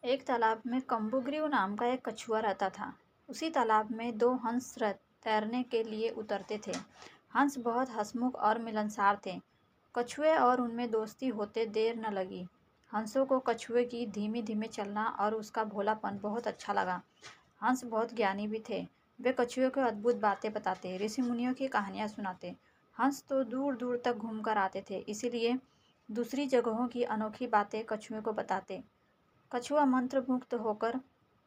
एक तालाब में कम्बुग्रीव नाम का एक कछुआ रहता था। उसी तालाब में दो हंस तैरने के लिए उतरते थे। हंस बहुत हंसमुख और मिलनसार थे। कछुए और उनमें दोस्ती होते देर न लगी। हंसों को कछुए की धीमे धीमे चलना और उसका भोलापन बहुत अच्छा लगा। हंस बहुत ज्ञानी भी थे। वे कछुए को अद्भुत बातें बताते, ऋषि मुनियों की कहानियाँ सुनाते। हंस तो दूर दूर तक घूम कर आते थे, इसीलिए दूसरी जगहों की अनोखी बातें कछुए को बताते। कछुआ मंत्रमुग्ध होकर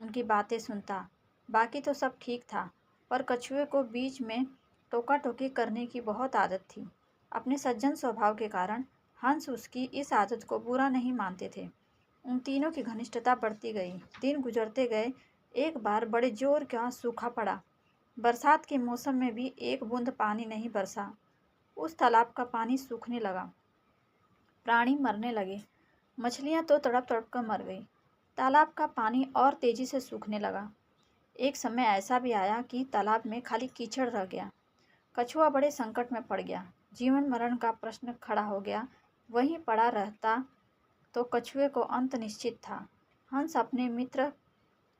उनकी बातें सुनता। बाकी तो सब ठीक था, पर कछुए को बीच में टोका-टोकी करने की बहुत आदत थी। अपने सज्जन स्वभाव के कारण हंस उसकी इस आदत को बुरा नहीं मानते थे। उन तीनों की घनिष्ठता बढ़ती गई। दिन गुजरते गए। एक बार बड़े जोर का सूखा पड़ा। बरसात के मौसम में भी एक बूंद पानी नहीं बरसा। उस तालाब का पानी सूखने लगा। प्राणी मरने लगे। मछलियां तो तड़प तड़प कर मर गई। तालाब का पानी और तेजी से सूखने लगा। एक समय ऐसा भी आया कि तालाब में खाली कीचड़ रह गया। कछुआ बड़े संकट में पड़ गया। जीवन मरण का प्रश्न खड़ा हो गया। वहीं पड़ा रहता तो कछुए को अंत निश्चित था। हंस अपने मित्र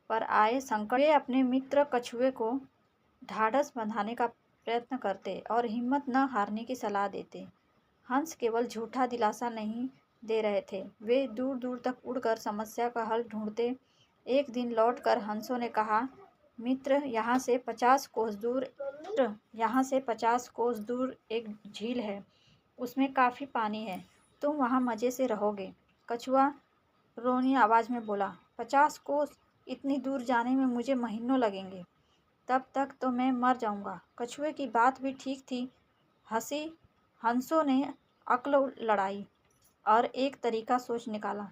पर आए संकट वे अपने मित्र कछुए को ढाढ़स बंधाने का प्रयत्न करते और हिम्मत न हारने की सलाह देते। हंस केवल झूठा दिलासा नहीं दे रहे थे, वे दूर दूर तक उड़कर समस्या का हल ढूंढते। एक दिन लौटकर हंसों ने कहा, मित्र, यहाँ से 50 कोस दूर एक झील है। उसमें काफ़ी पानी है। तुम वहाँ मज़े से रहोगे। कछुआ रोनी आवाज़ में बोला, 50 कोस? इतनी दूर जाने में मुझे महीनों लगेंगे। तब तक तो मैं मर जाऊंगा। कछुए की बात भी ठीक थी। हंसों ने अक्ल लड़ाई और एक तरीका सोच निकाला।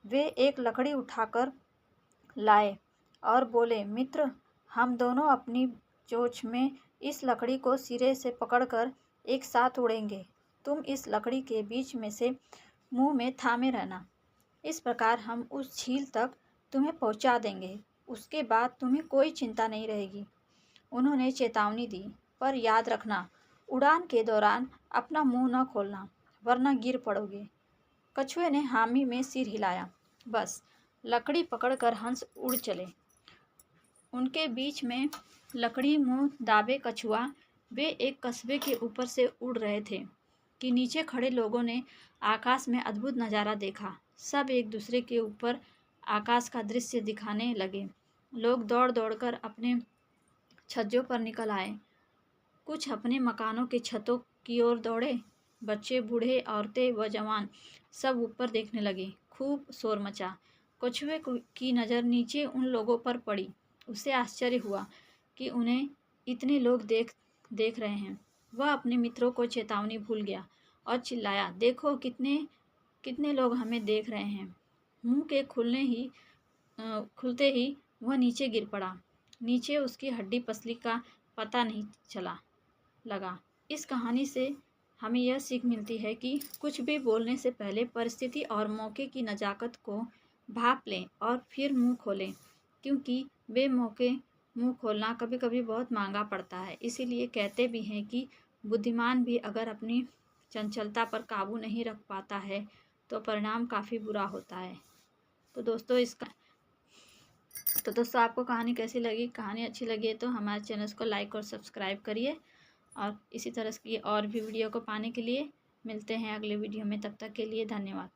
वे एक लकड़ी उठाकर लाए और बोले, मित्र, हम दोनों अपनी चोंच में इस लकड़ी को सिरे से पकड़कर एक साथ उड़ेंगे। तुम इस लकड़ी के बीच में से मुंह में थामे रहना। इस प्रकार हम उस झील तक तुम्हें पहुंचा देंगे। उसके बाद तुम्हें कोई चिंता नहीं रहेगी। उन्होंने चेतावनी दी, पर याद रखना, उड़ान के दौरान अपना मुंह न खोलना, वरना गिर पड़ोगे। कछुए ने हामी में सिर हिलाया। बस, लकड़ी पकड़कर हंस उड़ चले। उनके बीच में लकड़ी मुंह दाबे कछुआ वे एक कस्बे के ऊपर से उड़ रहे थे कि नीचे खड़े लोगों ने आकाश में अद्भुत नज़ारा देखा। सब एक दूसरे के ऊपर आकाश का दृश्य दिखाने लगे। लोग दौड़ दौड़कर अपने छज्जों पर निकल आए। कुछ अपने मकानों के छतों की ओर दौड़े। बच्चे, बूढ़े, औरतें व जवान सब ऊपर देखने लगे। खूब शोर मचा। कछुए की नज़र नीचे उन लोगों पर पड़ी। उसे आश्चर्य हुआ कि उन्हें इतने लोग देख रहे हैं। वह अपने मित्रों को चेतावनी भूल गया और चिल्लाया, देखो, कितने कितने लोग हमें देख रहे हैं। मुंह के खुलते ही वह नीचे गिर पड़ा। नीचे उसकी हड्डी पसली का पता नहीं लगा। इस कहानी से हमें यह सीख मिलती है कि कुछ भी बोलने से पहले परिस्थिति और मौके की नज़ाकत को भांप लें और फिर मुंह खोलें, क्योंकि मुंह खोलना कभी कभी बहुत महंगा पड़ता है। इसीलिए कहते भी हैं कि बुद्धिमान भी अगर अपनी चंचलता पर काबू नहीं रख पाता है तो परिणाम काफ़ी बुरा होता है। तो दोस्तों आपको कहानी कैसी लगी? कहानी अच्छी लगी है तो हमारे चैनल को लाइक और सब्सक्राइब करिए, और इसी तरह की और भी वीडियो को पाने के लिए मिलते हैं अगले वीडियो में। तब तक के लिए धन्यवाद।